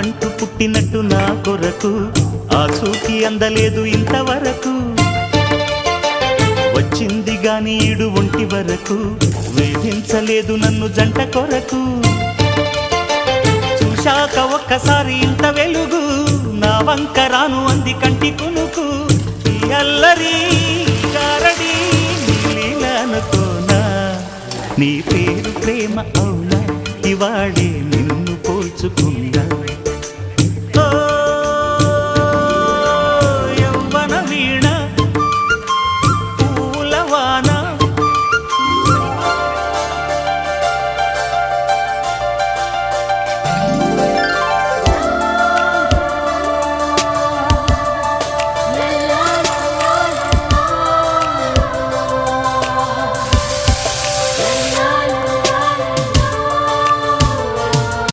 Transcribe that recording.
అంటూ పుట్టినట్టు నా కొరకు ఆ చూకి అందలేదు ఇంతవరకు వచ్చింది గాని ఈడు ఒంటి వరకు వేధించలేదు నన్ను జంట కొరకు చూశాక ఒక్కసారి ఇంత వెలుగు నా వంక రాను అంది కంటి కునుకు ఈ అల్లరి గారడి నీలీలనుకోనా నీ పేరు ప్రేమ అవునా ఇవాడే నిన్ను పోల్చుకున్నా